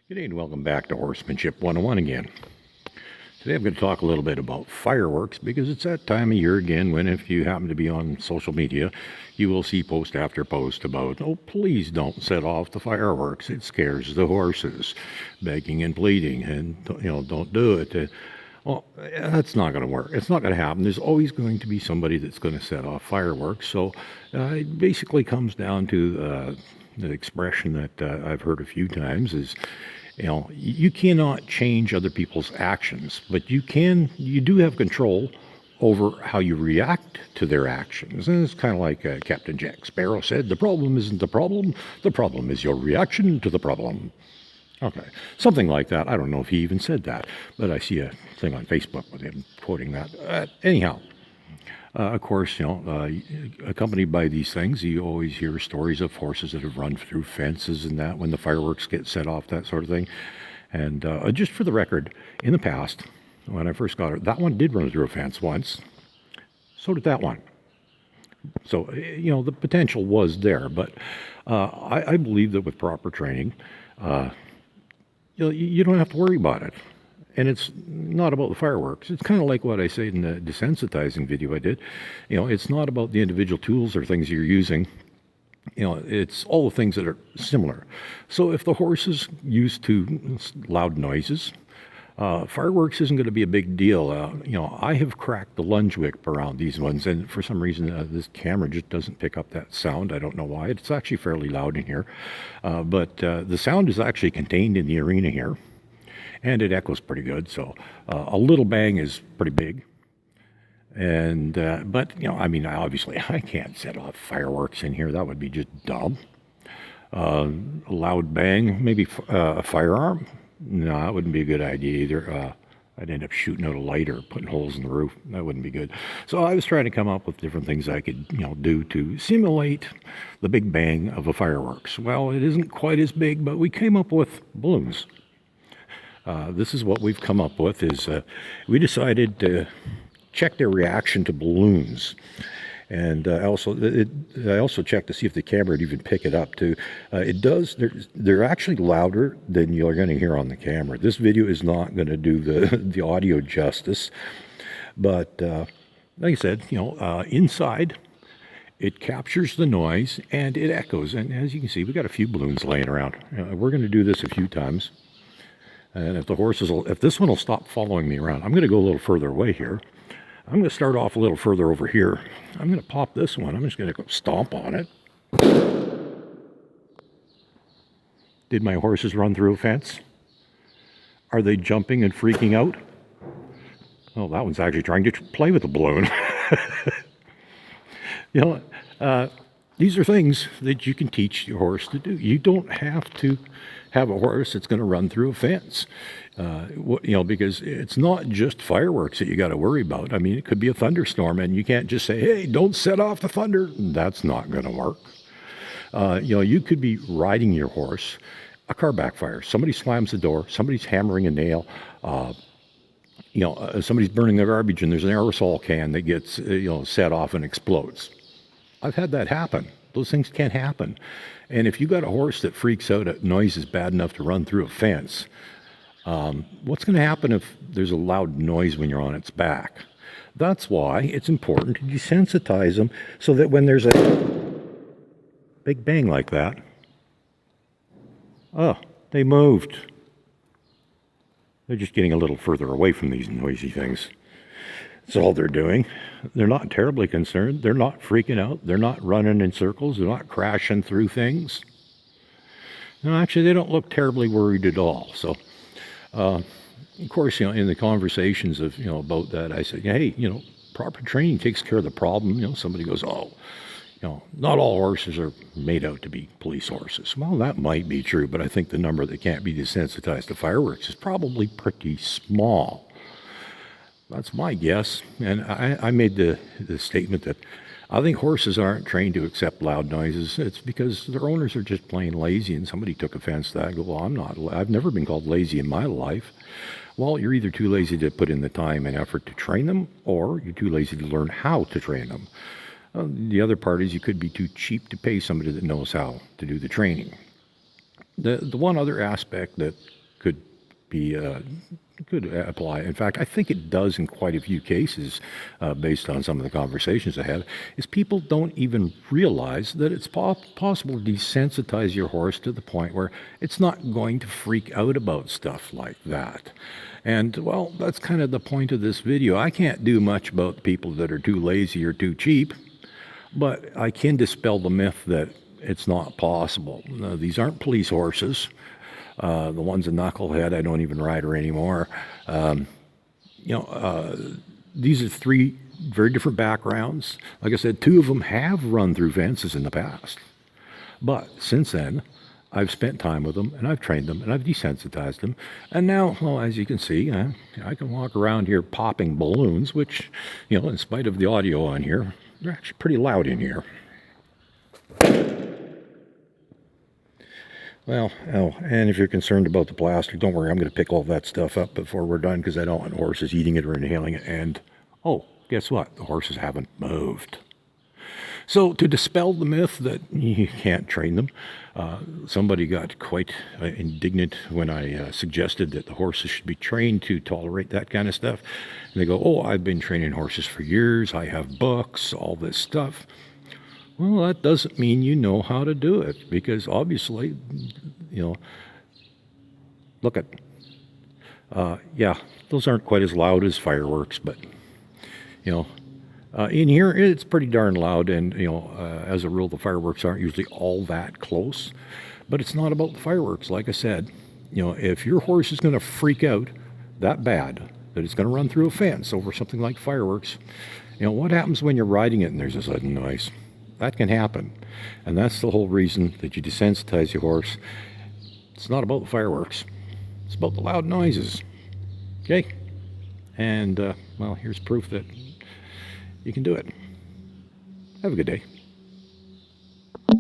Good day and welcome back to Horsemanship 101 again. Today I'm going to talk a little bit about fireworks because it's that time of year again when if you happen to be on social media, you will see post after post about, oh, please don't set off the fireworks. It scares the horses, begging and pleading, and don't do it. Well, that's not going to work. It's not going to happen. There's always going to be somebody that's going to set off fireworks. So it basically comes down to the expression that I've heard a few times is, you cannot change other people's actions, but you do have control over how you react to their actions. And it's kind of like Captain Jack Sparrow said, the problem isn't the problem is your reaction to the problem. Okay, something like that. I don't know if he even said that, but I see a thing on Facebook with him quoting that. Anyhow, of course, accompanied by these things, you always hear stories of horses that have run through fences and that when the fireworks get set off, that sort of thing. And just for the record, in the past, when I first got it, that one did run through a fence once. So did that one. So, the potential was there. But I believe that with proper training, you don't have to worry about it. And it's not about the fireworks. It's kind of like what I said in the desensitizing video I did. It's not about the individual tools or things you're using. It's all the things that are similar. So if the horse is used to loud noises, fireworks isn't going to be a big deal. I have cracked the lunge whip around these ones, and for some reason this camera just doesn't pick up that sound. I don't know why. It's actually fairly loud in here. But the sound is actually contained in the arena here. And it echoes pretty good, so a little bang is pretty big. And but obviously I can't set off fireworks in here. That would be just dumb. A loud bang, maybe a firearm. No, that wouldn't be a good idea either. I'd end up shooting out a light or putting holes in the roof. That wouldn't be good. So I was trying to come up with different things I could do to simulate the big bang of a fireworks. Well, it isn't quite as big, but we came up with balloons. This is what we've come up with is we decided to check their reaction to balloons. And I also checked to see if the camera would even pick it up too. It does. They're actually louder than you're going to hear on the camera. This video is not going to do the audio justice. But like I said, inside it captures the noise and it echoes. And as you can see, we've got a few balloons laying around. We're going to do this a few times. And if this one will stop following me around, I'm going to go a little further away here. I'm going to start off a little further over here. I'm going to pop this one. I'm just going to go stomp on it. Did my horses run through a fence? Are they jumping and freaking out? Oh, that one's actually trying to play with the balloon. These are things that you can teach your horse to do. You don't have to have a horse that's going to run through a fence, because it's not just fireworks that you got to worry about. I mean, it could be a thunderstorm, and you can't just say, hey, don't set off the thunder. That's not going to work. You could be riding your horse. A car backfires. Somebody slams the door. Somebody's hammering a nail. Somebody's burning their garbage, and there's an aerosol can that gets, set off and explodes. I've had that happen. Those things can't happen. And if you got a horse that freaks out at noises bad enough to run through a fence, what's going to happen if there's a loud noise when you're on its back? That's why it's important to desensitize them so that when there's a big bang like that, oh, they moved. They're just getting a little further away from these noisy things. That's all they're doing. They're not terribly concerned. They're not freaking out. They're not running in circles. They're not crashing through things. No, actually, they don't look terribly worried at all. So, of course, in the conversations of, about that, I said, hey, proper training takes care of the problem. Somebody goes, oh, not all horses are made out to be police horses. Well, that might be true, but I think the number that can't be desensitized to fireworks is probably pretty small. That's my guess. And I made the statement that I think horses aren't trained to accept loud noises. It's because their owners are just plain lazy, and somebody took offense to that. I go, well, I've never been called lazy in my life. Well, you're either too lazy to put in the time and effort to train them, or you're too lazy to learn how to train them. The other part is you could be too cheap to pay somebody that knows how to do the training. The one other aspect that could be could apply. In fact, I think it does in quite a few cases, based on some of the conversations I have, is people don't even realize that it's possible to desensitize your horse to the point where it's not going to freak out about stuff like that. And, well, that's kind of the point of this video. I can't do much about people that are too lazy or too cheap, but I can dispel the myth that it's not possible. These aren't police horses. The one's a knucklehead. I don't even ride her anymore. These are three very different backgrounds. Like I said, two of them have run through fences in the past. But since then, I've spent time with them, and I've trained them, and I've desensitized them. And now, well, as you can see, I can walk around here popping balloons, which, in spite of the audio on here, they're actually pretty loud in here. Well, and if you're concerned about the plastic, don't worry, I'm going to pick all that stuff up before we're done because I don't want horses eating it or inhaling it. And, guess what? The horses haven't moved. So to dispel the myth that you can't train them, somebody got quite indignant when I suggested that the horses should be trained to tolerate that kind of stuff. And they go, I've been training horses for years. I have books, all this stuff. Well, that doesn't mean you know how to do it, because obviously, look at, those aren't quite as loud as fireworks, but, in here, it's pretty darn loud, and, as a rule, the fireworks aren't usually all that close, but it's not about the fireworks. Like I said, if your horse is going to freak out that bad that it's going to run through a fence over something like fireworks, what happens when you're riding it and there's a sudden noise? That can happen, and that's the whole reason that you desensitize your horse. It's not about the fireworks. It's about the loud noises. Okay? And, here's proof that you can do it. Have a good day.